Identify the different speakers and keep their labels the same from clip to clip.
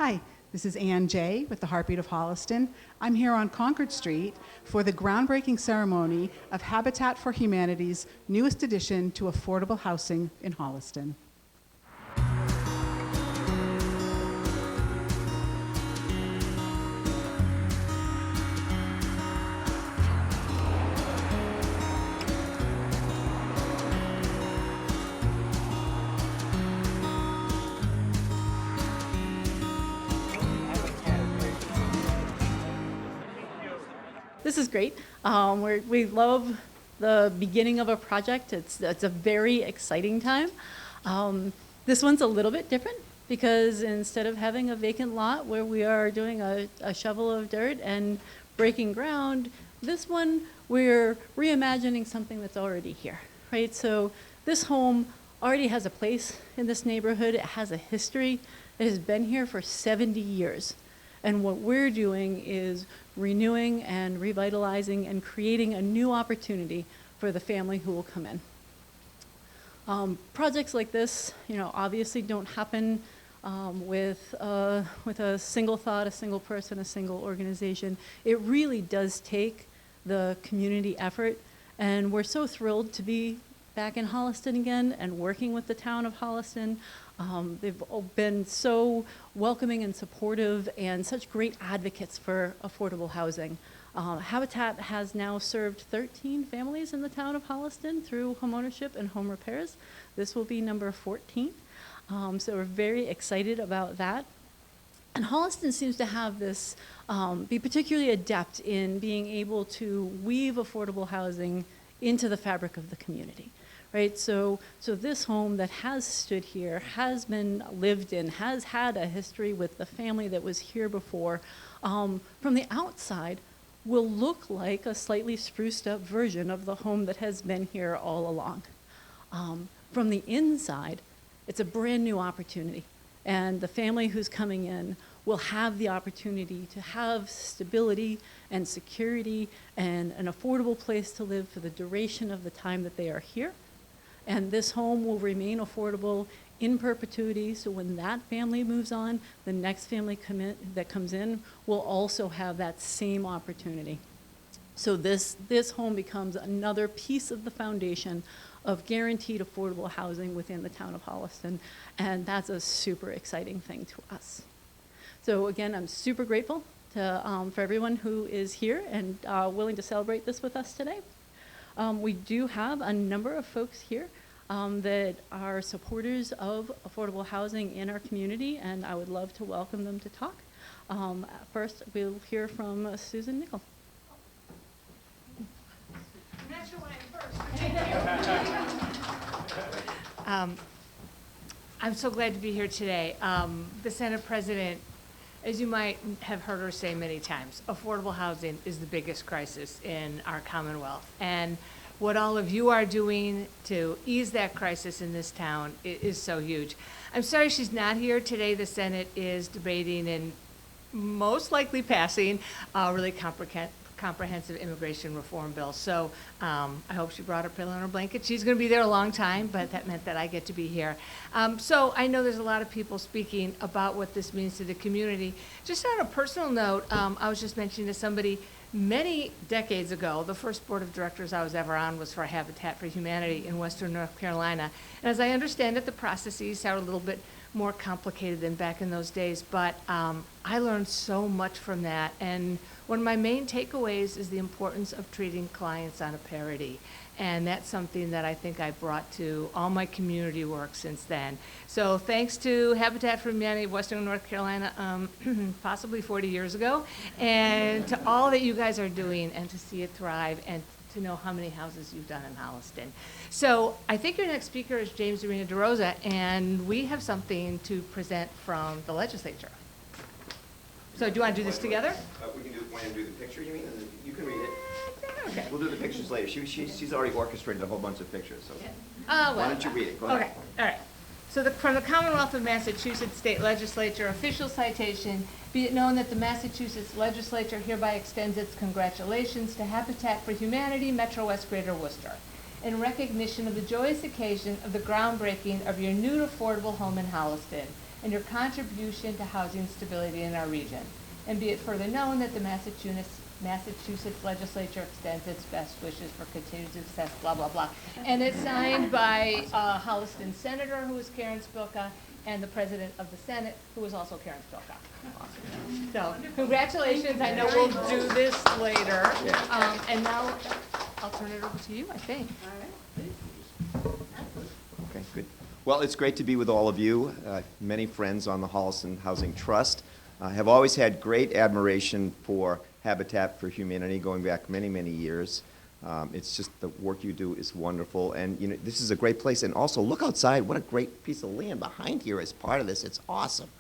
Speaker 1: Hi, this is Jeye with the Heartbeat of Holliston. I'm here on Concord Street for the groundbreaking ceremony of Habitat for Humanity's newest addition to affordable housing in Holliston.
Speaker 2: This is great. We love the beginning of a project. It's a very exciting time. This one's a little bit different because instead of having a vacant lot where we are doing a shovel of dirt and breaking ground, this one we're reimagining something that's already here, right? So this home already has a place in this neighborhood. It has a history. It has been here for 70 years. And what we're doing is renewing and revitalizing and creating a new opportunity for the family who will come in. Projects like this, obviously don't happen with a single thought, a single person, a single organization. It really does take the community effort, and we're so thrilled to be back in Holliston again and working with the town of Holliston. They've been so welcoming and supportive and such great advocates for affordable housing. Habitat has now served 13 families in the town of Holliston through homeownership and home repairs. This will be number 14. So we're very excited about that. And Holliston seems to have this, be particularly adept in being able to weave affordable housing into the fabric of the community. Right, so this home that has stood here, has been lived in, has had a history with the family that was here before, from the outside will look like a slightly spruced up version of the home that has been here all along. From the inside, it's a brand new opportunity, and the family who's coming in will have the opportunity to have stability and security and an affordable place to live for the duration of the time that they are here. And this home will remain affordable in perpetuity, so when that family moves on, the next family that comes in will also have that same opportunity. So this home becomes another piece of the foundation of guaranteed affordable housing within the town of Holliston, and that's a super exciting thing to us. So again, I'm super grateful for everyone who is here and willing to celebrate this with us today. We do have a number of folks here that are supporters of affordable housing in our community, and I would love to welcome them to talk. First, we'll hear from Susan Nickel.
Speaker 3: I'm so glad to be here today. The Senate President, as you might have heard her say many times, affordable housing is the biggest crisis in our Commonwealth. And what all of you are doing to ease that crisis in this town is so huge. I'm sorry she's not here today. The Senate is debating and most likely passing a really comprehensive immigration reform bill. So I hope she brought her pillow and her blanket. She's going to be there a long time, but that meant that I get to be here. So I know there's a lot of people speaking about what this means to the community. Just on a personal note, I was just mentioning to somebody many decades ago, the first board of directors I was ever on was for Habitat for Humanity in Western North Carolina. And as I understand it, the processes are a little bit more complicated than back in those days, but I learned so much from that. And one of my main takeaways is the importance of treating clients on a parity. And that's something that I think I brought to all my community work since then. So thanks to Habitat for Humanity of Western North Carolina, possibly 40 years ago, and to all that you guys are doing and to see it thrive and to know how many houses you've done in Holliston. So I think your next speaker is James Arena DeRosa, and we have something to present from the legislature. So do you want to do this together?
Speaker 4: We can want to do the picture, you mean? And you can read it.
Speaker 3: Okay.
Speaker 4: We'll do the pictures later. She's already orchestrated a whole bunch of pictures. So
Speaker 3: Well,
Speaker 4: why don't you read it? Go ahead.
Speaker 3: Okay, all right. So from the Commonwealth of Massachusetts State Legislature, official citation, be it known that the Massachusetts Legislature hereby extends its congratulations to Habitat for Humanity, Metro West Greater Worcester, in recognition of the joyous occasion of the groundbreaking of your new affordable home in Holliston, and your contribution to housing stability in our region. And be it further known that the Massachusetts legislature extends its best wishes for continued success, blah, blah, blah. And it's signed by Holliston Senator, who is Karen Spilka, and the President of the Senate, who is also Karen Spilka. So, congratulations. I know we'll do this later. And now I'll turn it over to you, I think.
Speaker 4: Okay, good. Well, it's great to be with all of you. Many friends on the Holliston Housing Trust. I have always had great admiration for Habitat for Humanity, going back many, many years. It's just the work you do is wonderful, and you know this is a great place. And also, look outside! What a great piece of land behind here as part of this. It's awesome.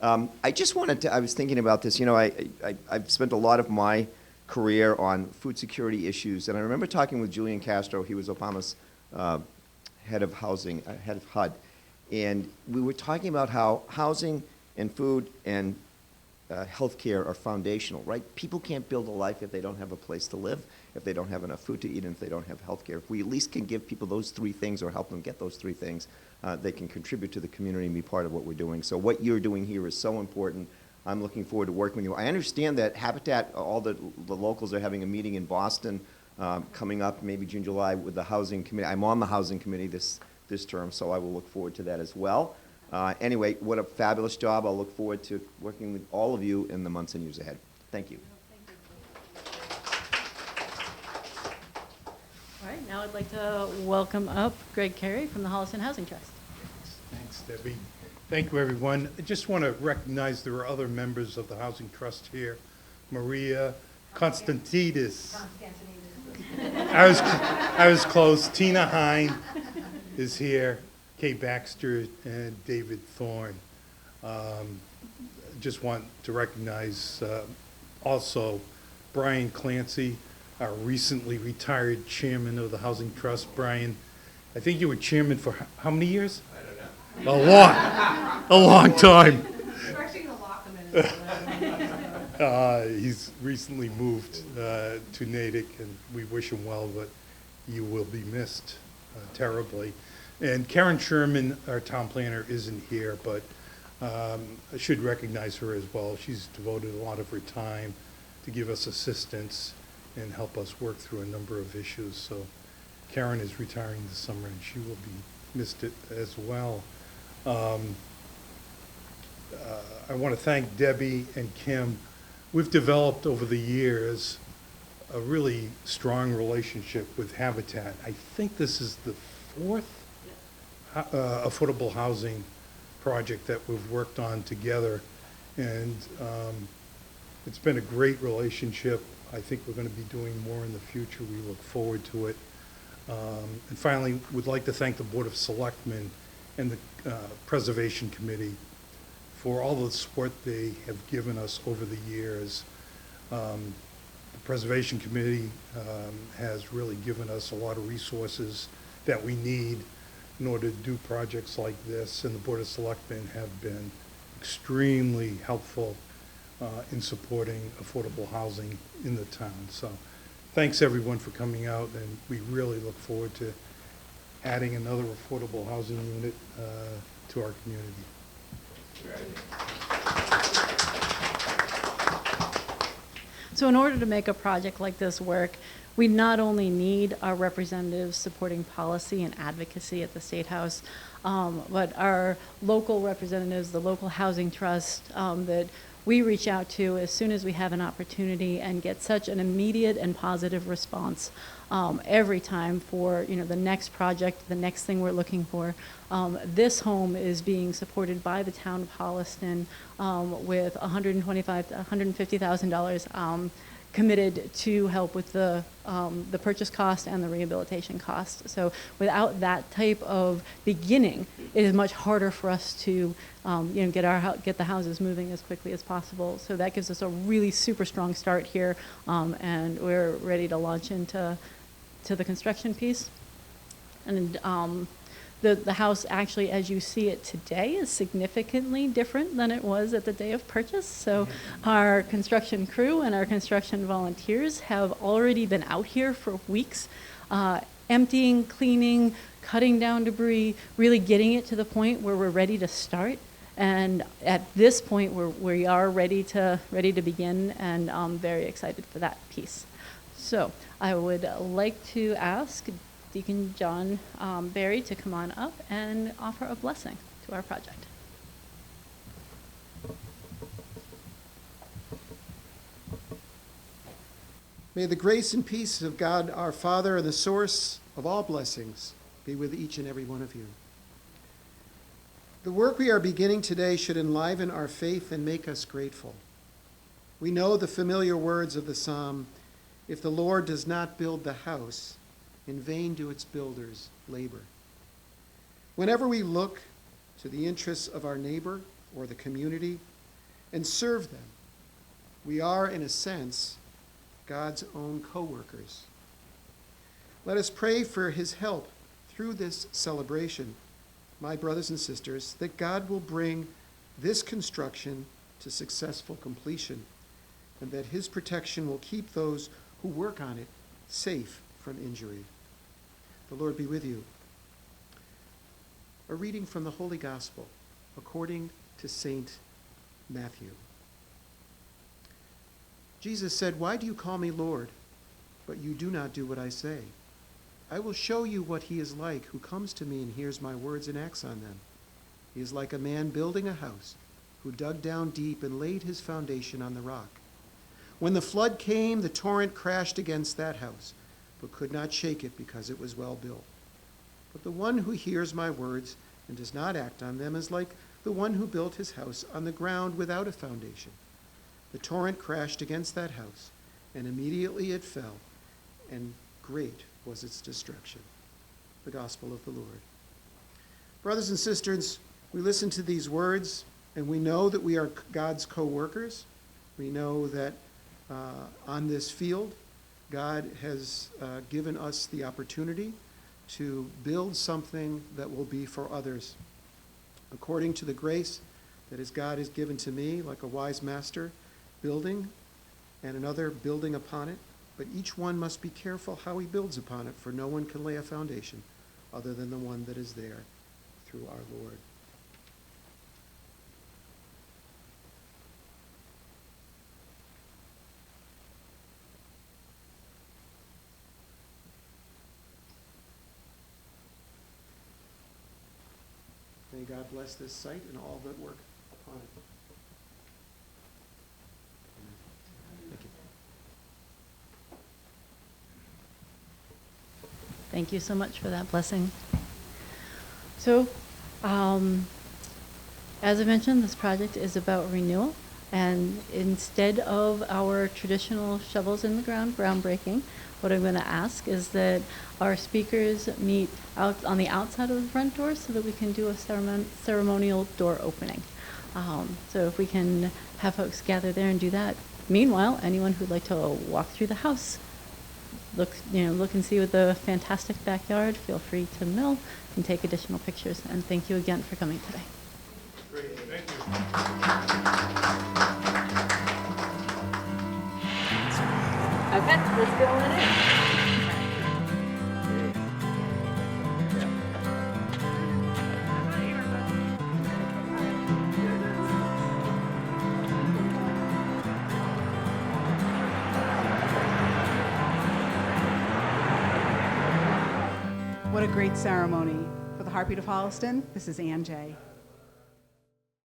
Speaker 4: I just wanted to. I was thinking about this. You know, I've spent a lot of my career on food security issues, and I remember talking with Julian Castro. He was Obama's head of housing, head of HUD, and we were talking about how housing and food and healthcare are foundational, right? People can't build a life if they don't have a place to live, if they don't have enough food to eat, and if they don't have healthcare. If we at least can give people those three things or help them get those three things, they can contribute to the community and be part of what we're doing. So what you're doing here is so important. I'm looking forward to working with you. I understand that Habitat, all the locals are having a meeting in Boston coming up, maybe June, July, with the housing committee. I'm on the housing committee this term, so I will look forward to that as well. Anyway, what a fabulous job. I'll look forward to working with all of you in the months and years ahead. Thank you.
Speaker 2: All right, now I'd like to welcome up Greg Carey from the Holliston Housing Trust.
Speaker 5: Thanks, Debbie. Thank you, everyone. I just want to recognize there are other members of the Housing Trust here. Maria Konstantidis. I was close. Tina Hine is here. Kay Baxter and David Thorne. Just want to recognize also Brian Clancy, our recently retired chairman of the Housing Trust. Brian, I think you were chairman for how many years? I don't know. A long time. He's recently moved to Natick, and we wish him well, but you will be missed terribly. And Karen Sherman, our town planner, isn't here, but I should recognize her as well. She's devoted a lot of her time to give us assistance and help us work through a number of issues. So Karen is retiring this summer, and she will be missed it as well. I want to thank Debbie and Kim. We've developed over the years a really strong relationship with Habitat. I think this is the fourth affordable housing project that we've worked on together, and it's been a great relationship. I think we're going to be doing more in the future. We look forward to it. And finally, we'd like to thank the Board of Selectmen and the Preservation Committee for all the support they have given us over the years. The Preservation Committee has really given us a lot of resources that we need in order to do projects like this, and the Board of Selectmen have been extremely helpful in supporting affordable housing in the town. So thanks everyone for coming out, and we really look forward to adding another affordable housing unit to our community.
Speaker 2: So in order to make a project like this work, we not only need our representatives supporting policy and advocacy at the State House, but our local representatives, the local housing trust that we reach out to as soon as we have an opportunity and get such an immediate and positive response every time for the next project, the next thing we're looking for. This home is being supported by the town of Holliston with $125,000 to $150,000 committed to help with the purchase cost and the rehabilitation cost. So without that type of beginning, it is much harder for us to get the houses moving as quickly as possible. So that gives us a really super strong start here, and we're ready to launch into the construction piece. And the house actually, as you see it today, is significantly different than it was at the day of purchase. So our construction crew and our construction volunteers have already been out here for weeks, emptying, cleaning, cutting down debris, really getting it to the point where we're ready to start. And at this point, we are ready to begin, and I'm very excited for that piece. So I would like to ask Deacon John Barry to come on up and offer a blessing to our project.
Speaker 6: May the grace and peace of God our Father and the source of all blessings be with each and every one of you. The work we are beginning today should enliven our faith and make us grateful. We know the familiar words of the psalm, "If the Lord does not build the house, in vain do its builders labor." Whenever we look to the interests of our neighbor or the community and serve them, we are, in a sense, God's own co-workers. Let us pray for his help through this celebration, my brothers and sisters, that God will bring this construction to successful completion, and that his protection will keep those who work on it safe from injury. The Lord be with you. A reading from the Holy Gospel according to St. Matthew. Jesus said, "Why do you call me Lord, but you do not do what I say? I will show you what he is like who comes to me and hears my words and acts on them. He is like a man building a house who dug down deep and laid his foundation on the rock. When the flood came, the torrent crashed against that house, but could not shake it because it was well built. But the one who hears my words and does not act on them is like the one who built his house on the ground without a foundation. The torrent crashed against that house, and immediately it fell, and great was its destruction." The Gospel of the Lord. Brothers and sisters, we listen to these words, and we know that we are God's co-workers. We know that on this field, God has given us the opportunity to build something that will be for others. According to the grace that as God has given to me, like a wise master, building and another building upon it, but each one must be careful how he builds upon it, for no one can lay a foundation other than the one that is there through our Lord. May God bless this site and all that work upon it. Thank you.
Speaker 2: Thank you so much for that blessing. So, as I mentioned, this project is about renewal, and instead of our traditional shovels in the ground groundbreaking, what I'm going to ask is that our speakers meet out on the outside of the front door so that we can do a ceremonial door opening. So if we can have folks gather there and do that. Meanwhile, anyone who'd like to walk through the house, look and see with the fantastic backyard, feel free to mill and take additional pictures. And thank you again for coming today.
Speaker 5: Great, thank you.
Speaker 3: Okay, let's go on in.
Speaker 1: What a great ceremony. For the Heartbeat of Holliston, this is Jeye.